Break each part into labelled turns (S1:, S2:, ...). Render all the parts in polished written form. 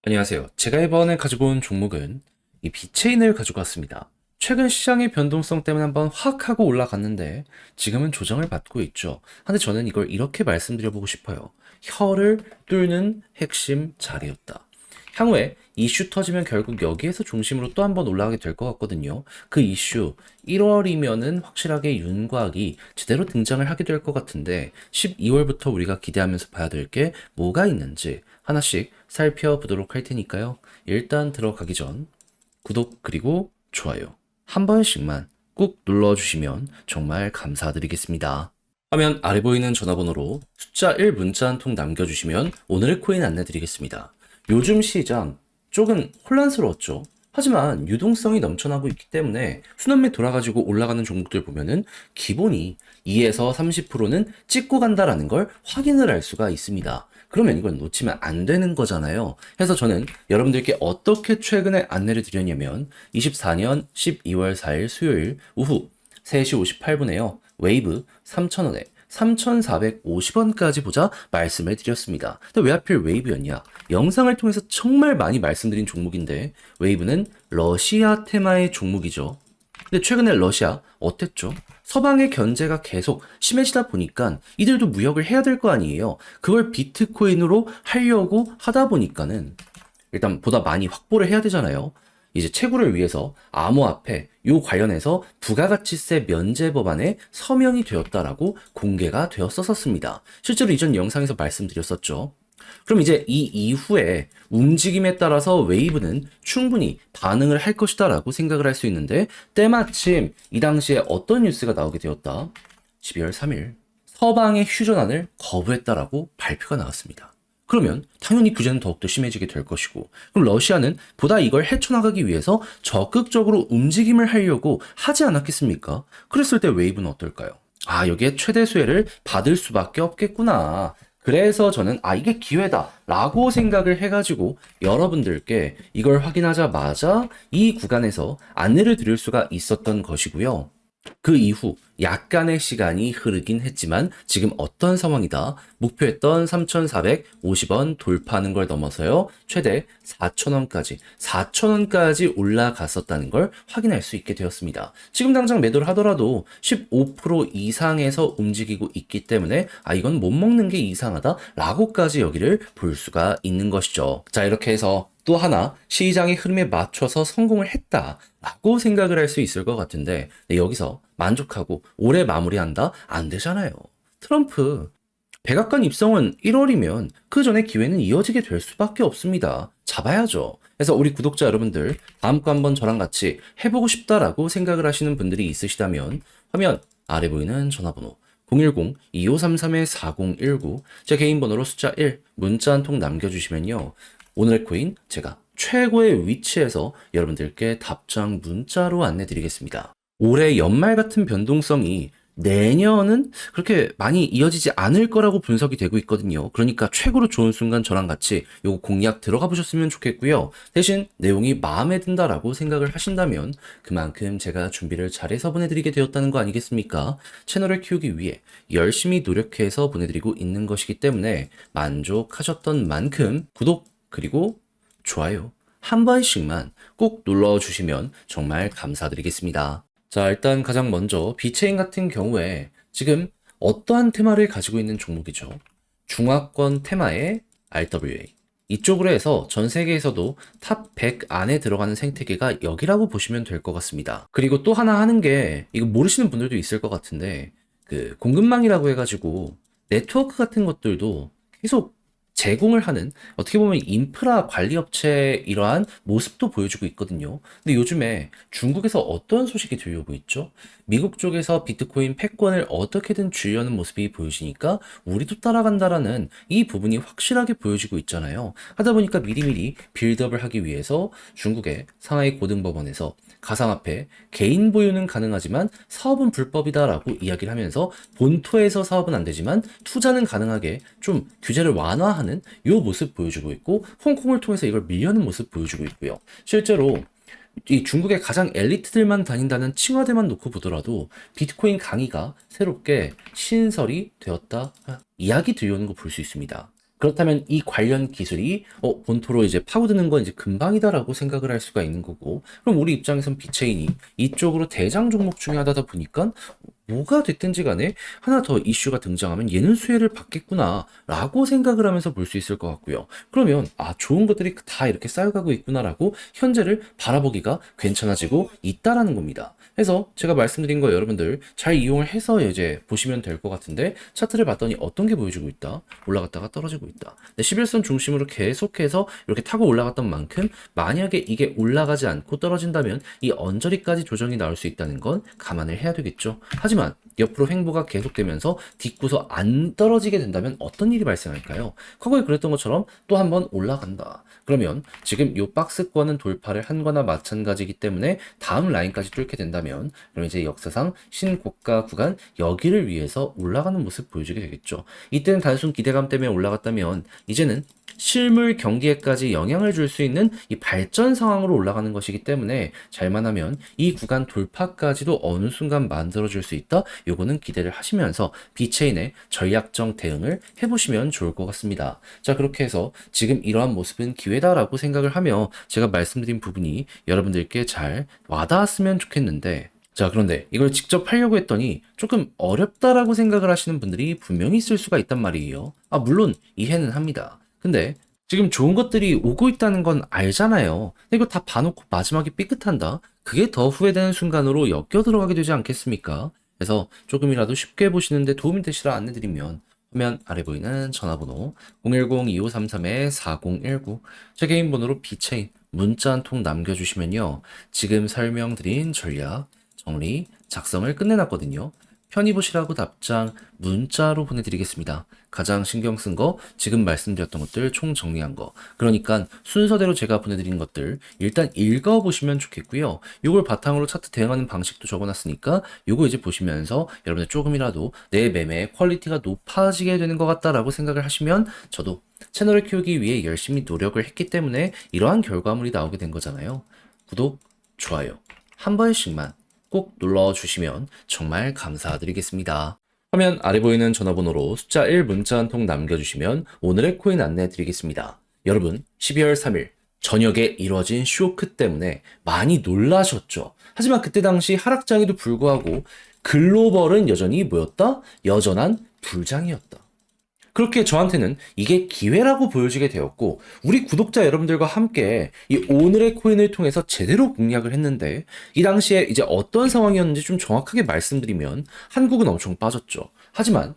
S1: 안녕하세요. 제가 이번에 가지고 온 종목은 이 비체인을 가지고 왔습니다. 최근 시장의 변동성 때문에 한번 확 하고 올라갔는데 지금은 조정을 받고 있죠. 근데 저는 이걸 이렇게 말씀드려보고 싶어요. 혀를 뚫는 핵심 자리였다. 향후에 이슈 터지면 결국 여기에서 중심으로 또 한번 올라가게 될 것 같거든요. 그 이슈 1월이면은 확실하게 윤곽이 제대로 등장을 하게 될 것 같은데 12월부터 우리가 기대하면서 봐야 될 게 뭐가 있는지 하나씩 살펴보도록 할 테니까요. 일단 들어가기 전 구독 그리고 좋아요 한 번씩만 꾹 눌러주시면 정말 감사드리겠습니다. 화면 아래 보이는 전화번호로 숫자 1 문자 한 통 남겨주시면 오늘의 코인 안내드리겠습니다. 요즘 시장 조금 혼란스러웠죠. 하지만 유동성이 넘쳐나고 있기 때문에 순환매 돌아가지고 올라가는 종목들 보면은 기본이 2에서 30%는 찍고 간다라는 걸 확인을 할 수가 있습니다. 그러면 이건 놓치면 안 되는 거잖아요. 그래서 저는 여러분들께 어떻게 최근에 안내를 드렸냐면 24년 12월 4일 수요일 오후 3시 58분에요. 웨이브 3,000원에 3,450원까지 보자 말씀을 드렸습니다. 근데 왜 하필 웨이브였냐? 영상을 통해서 정말 많이 말씀드린 종목인데 웨이브는 러시아 테마의 종목이죠. 근데 최근에 러시아 어땠죠? 서방의 견제가 계속 심해지다 보니까 이들도 무역을 해야 될 거 아니에요. 그걸 비트코인으로 하려고 하다 보니까는 일단 보다 많이 확보를 해야 되잖아요. 이제 채굴을 위해서 암호화폐 요 관련해서 부가가치세 면제 법안에 서명이 되었다라고 공개가 되었었습니다. 실제로 이전 영상에서 말씀드렸었죠. 그럼 이제 이 이후에 움직임에 따라서 웨이브는 충분히 반응을 할 것이다라고 생각을 할 수 있는데 때마침 이 당시에 어떤 뉴스가 나오게 되었다. 12월 3일 서방의 휴전안을 거부했다라고 발표가 나왔습니다. 그러면 당연히 규제는 더욱더 심해지게 될 것이고 그럼 러시아는 보다 이걸 헤쳐나가기 위해서 적극적으로 움직임을 하려고 하지 않았겠습니까? 그랬을 때 웨이브는 어떨까요? 아, 여기에 최대 수혜를 받을 수밖에 없겠구나. 그래서 저는 이게 기회다 라고 생각을 해가지고 여러분들께 이걸 확인하자마자 이 구간에서 안내를 드릴 수가 있었던 것이고요. 그 이후 약간의 시간이 흐르긴 했지만 지금 어떤 상황이다. 목표했던 3,450원 돌파하는 걸 넘어서요. 최대 4,000원까지 올라갔었다는 걸 확인할 수 있게 되었습니다. 지금 당장 매도를 하더라도 15% 이상에서 움직이고 있기 때문에 이건 못 먹는 게 이상하다 라고까지 여기를 볼 수가 있는 것이죠. 자, 이렇게 해서 또 하나 시장의 흐름에 맞춰서 성공을 했다라고 생각을 할 수 있을 것 같은데 여기서 만족하고 올해 마무리한다? 안 되잖아요. 트럼프 백악관 입성은 1월이면 그 전에 기회는 이어지게 될 수밖에 없습니다. 잡아야죠. 그래서 우리 구독자 여러분들 다음 거 한번 저랑 같이 해보고 싶다라고 생각을 하시는 분들이 있으시다면 화면 아래 보이는 전화번호 010-2533-4019 제 개인 번호로 숫자 1 문자 한 통 남겨주시면요. 오늘의 코인 제가 최고의 위치에서 여러분들께 답장 문자로 안내드리겠습니다. 올해 연말 같은 변동성이 내년은 그렇게 많이 이어지지 않을 거라고 분석이 되고 있거든요. 그러니까 최고로 좋은 순간 저랑 같이 요거 공략 들어가 보셨으면 좋겠고요. 대신 내용이 마음에 든다라고 생각을 하신다면 그만큼 제가 준비를 잘해서 보내드리게 되었다는 거 아니겠습니까? 채널을 키우기 위해 열심히 노력해서 보내드리고 있는 것이기 때문에 만족하셨던 만큼 구독 그리고 좋아요 한 번씩만 꼭 눌러주시면 정말 감사드리겠습니다. 자, 일단 가장 먼저 비체인 같은 경우에 지금 어떠한 테마를 가지고 있는 종목이죠? 중화권 테마의 RWA. 이쪽으로 해서 전 세계에서도 탑 100 안에 들어가는 생태계가 여기라고 보시면 될 것 같습니다. 그리고 또 하나 하는 게 이거 모르시는 분들도 있을 것 같은데 그 공급망이라고 해가지고 네트워크 같은 것들도 계속 제공을 하는 어떻게 보면 인프라 관리 업체 이러한 모습도 보여주고 있거든요. 근데 요즘에 중국에서 어떤 소식이 들려오고 있죠? 미국 쪽에서 비트코인 패권을 어떻게든 쥐려는 모습이 보여지니까 우리도 따라간다라는 이 부분이 확실하게 보여지고 있잖아요. 하다 보니까 미리미리 빌드업을 하기 위해서 중국의 상하이 고등법원에서 가상화폐 개인 보유는 가능하지만 사업은 불법이다라고 이야기를 하면서 본토에서 사업은 안 되지만 투자는 가능하게 좀 규제를 완화하는 요 모습 보여주고 있고 홍콩을 통해서 이걸 밀려는 모습 보여주고 있고요. 실제로 이 중국의 가장 엘리트들만 다닌다는 칭화대만 놓고 보더라도 비트코인 강의가 새롭게 신설이 되었다 이야기 들려오는 거 볼 수 있습니다. 그렇다면 이 관련 기술이 본토로 이제 파고드는 건 이제 금방이다라고 생각을 할 수가 있는 거고, 그럼 우리 입장에선 비체인이 이쪽으로 대장 종목 중에 하나다 보니까 뭐가 됐든지 간에 하나 더 이슈가 등장하면 얘는 수혜를 받겠구나 라고 생각을 하면서 볼 수 있을 것 같고요. 그러면 좋은 것들이 다 이렇게 쌓여가고 있구나라고 현재를 바라보기가 괜찮아지고 있다라는 겁니다. 그래서 제가 말씀드린 거 여러분들 잘 이용을 해서 이제 보시면 될 것 같은데, 차트를 봤더니 어떤 게 보여주고 있다? 올라갔다가 떨어지고 있다. 11선 중심으로 계속해서 이렇게 타고 올라갔던 만큼 만약에 이게 올라가지 않고 떨어진다면 이 언저리까지 조정이 나올 수 있다는 건 감안을 해야 되겠죠. 하지만 옆으로 횡보가 계속되면서 딛고서 안 떨어지게 된다면 어떤 일이 발생할까요? 과거에 그랬던 것처럼 또 한번 올라간다. 그러면 지금 이 박스권은 돌파를 한 거나 마찬가지이기 때문에 다음 라인까지 뚫게 된다면 그럼 이제 역사상 신고가 구간 여기를 위해서 올라가는 모습 보여주게 되겠죠. 이때는 단순 기대감 때문에 올라갔다면 이제는 실물 경기에까지 영향을 줄 수 있는 이 발전 상황으로 올라가는 것이기 때문에 잘만 하면 이 구간 돌파까지도 어느 순간 만들어줄 수 있다. 요거는 기대를 하시면서 비체인의 전략적 대응을 해보시면 좋을 것 같습니다. 자, 그렇게 해서 지금 이러한 모습은 기회다라고 생각을 하며 제가 말씀드린 부분이 여러분들께 잘 와닿았으면 좋겠는데, 자, 그런데 이걸 직접 하려고 했더니 조금 어렵다라고 생각을 하시는 분들이 분명히 있을 수가 있단 말이에요. 물론 이해는 합니다. 근데 지금 좋은 것들이 오고 있다는 건 알잖아요. 근데 이거 다 봐놓고 마지막에 삐끗한다? 그게 더 후회되는 순간으로 엮여 들어가게 되지 않겠습니까? 그래서 조금이라도 쉽게 보시는데 도움이 되시라 안내드리면 화면 아래 보이는 전화번호 010-2533-4019 제 개인 번호로 비체인 문자 한 통 남겨주시면요. 지금 설명드린 전략, 정리, 작성을 끝내놨거든요. 편히 보시라고 답장 문자로 보내드리겠습니다. 가장 신경 쓴 거, 지금 말씀드렸던 것들 총 정리한 거. 그러니까 순서대로 제가 보내드린 것들 일단 읽어보시면 좋겠고요. 요걸 바탕으로 차트 대응하는 방식도 적어놨으니까 요거 이제 보시면서 여러분들 조금이라도 내 매매의 퀄리티가 높아지게 되는 것 같다라고 생각을 하시면 저도 채널을 키우기 위해 열심히 노력을 했기 때문에 이러한 결과물이 나오게 된 거잖아요. 구독, 좋아요 한 번씩만 꼭 눌러주시면 정말 감사드리겠습니다. 화면 아래 보이는 전화번호로 숫자 1 문자 한 통 남겨주시면 오늘의 코인 안내 드리겠습니다. 여러분 12월 3일 저녁에 이뤄진 쇼크 때문에 많이 놀라셨죠? 하지만 그때 당시 하락장에도 불구하고 글로벌은 여전히 뭐였다? 여전한 불장이었다. 그렇게 저한테는 이게 기회라고 보여지게 되었고, 우리 구독자 여러분들과 함께 이 오늘의 코인을 통해서 제대로 공략을 했는데, 이 당시에 이제 어떤 상황이었는지 좀 정확하게 말씀드리면 한국은 엄청 빠졌죠. 하지만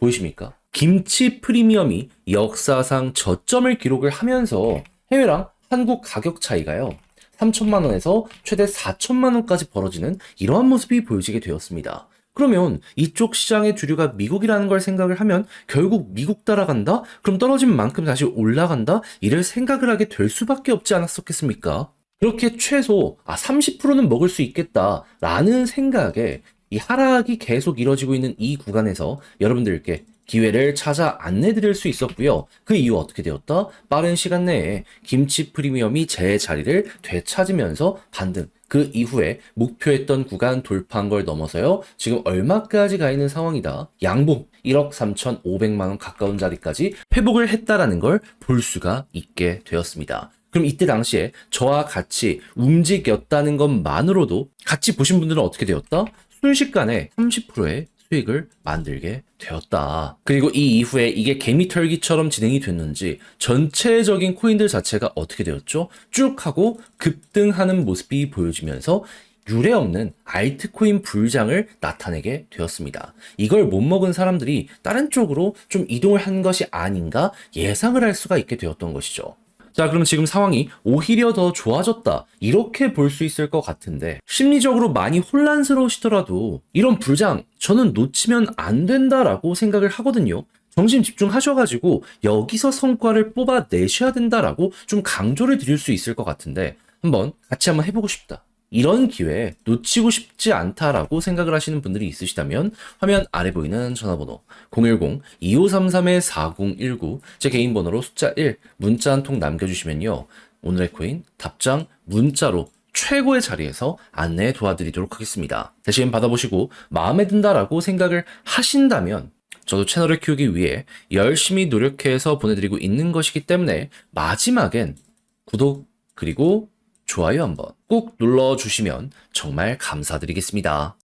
S1: 보이십니까? 김치 프리미엄이 역사상 저점을 기록을 하면서 해외랑 한국 가격 차이가요. 3천만 원에서 최대 4천만 원까지 벌어지는 이러한 모습이 보여지게 되었습니다. 그러면 이쪽 시장의 주류가 미국이라는 걸 생각을 하면 결국 미국 따라간다? 그럼 떨어진 만큼 다시 올라간다? 이를 생각을 하게 될 수밖에 없지 않았었겠습니까? 그렇게 최소 30%는 먹을 수 있겠다라는 생각에 이 하락이 계속 이뤄지고 있는 이 구간에서 여러분들께 기회를 찾아 안내드릴 수 있었고요. 그 이후 어떻게 되었다? 빠른 시간 내에 김치 프리미엄이 제 자리를 되찾으면서 반등, 그 이후에 목표했던 구간 돌파한 걸 넘어서요. 지금 얼마까지 가 있는 상황이다. 양봉 1억 3,500만 원 가까운 자리까지 회복을 했다라는 걸 볼 수가 있게 되었습니다. 그럼 이때 당시에 저와 같이 움직였다는 것만으로도 같이 보신 분들은 어떻게 되었다? 순식간에 30%의 수익을 만들게 되었다. 그리고 이 이후에 이게 개미털기처럼 진행이 됐는지 전체적인 코인들 자체가 어떻게 되었죠? 쭉 하고 급등하는 모습이 보여지면서 유례없는 알트코인 불장을 나타내게 되었습니다. 이걸 못 먹은 사람들이 다른 쪽으로 좀 이동을 한 것이 아닌가 예상을 할 수가 있게 되었던 것이죠. 자, 그럼 지금 상황이 오히려 더 좋아졌다, 이렇게 볼 수 있을 것 같은데, 심리적으로 많이 혼란스러우시더라도 이런 불장 저는 놓치면 안 된다라고 생각을 하거든요. 정신 집중하셔가지고 여기서 성과를 뽑아내셔야 된다라고 좀 강조를 드릴 수 있을 것 같은데, 같이 한번 해보고 싶다, 이런 기회 놓치고 싶지 않다라고 생각을 하시는 분들이 있으시다면 화면 아래 보이는 전화번호 010-2533-4019 제 개인 번호로 숫자 1 문자 한 통 남겨주시면요. 오늘의 코인 답장 문자로 최고의 자리에서 안내 도와드리도록 하겠습니다. 대신 받아보시고 마음에 든다라고 생각을 하신다면 저도 채널을 키우기 위해 열심히 노력해서 보내드리고 있는 것이기 때문에 마지막엔 구독 그리고 좋아요 한번 꼭 눌러주시면 정말 감사드리겠습니다.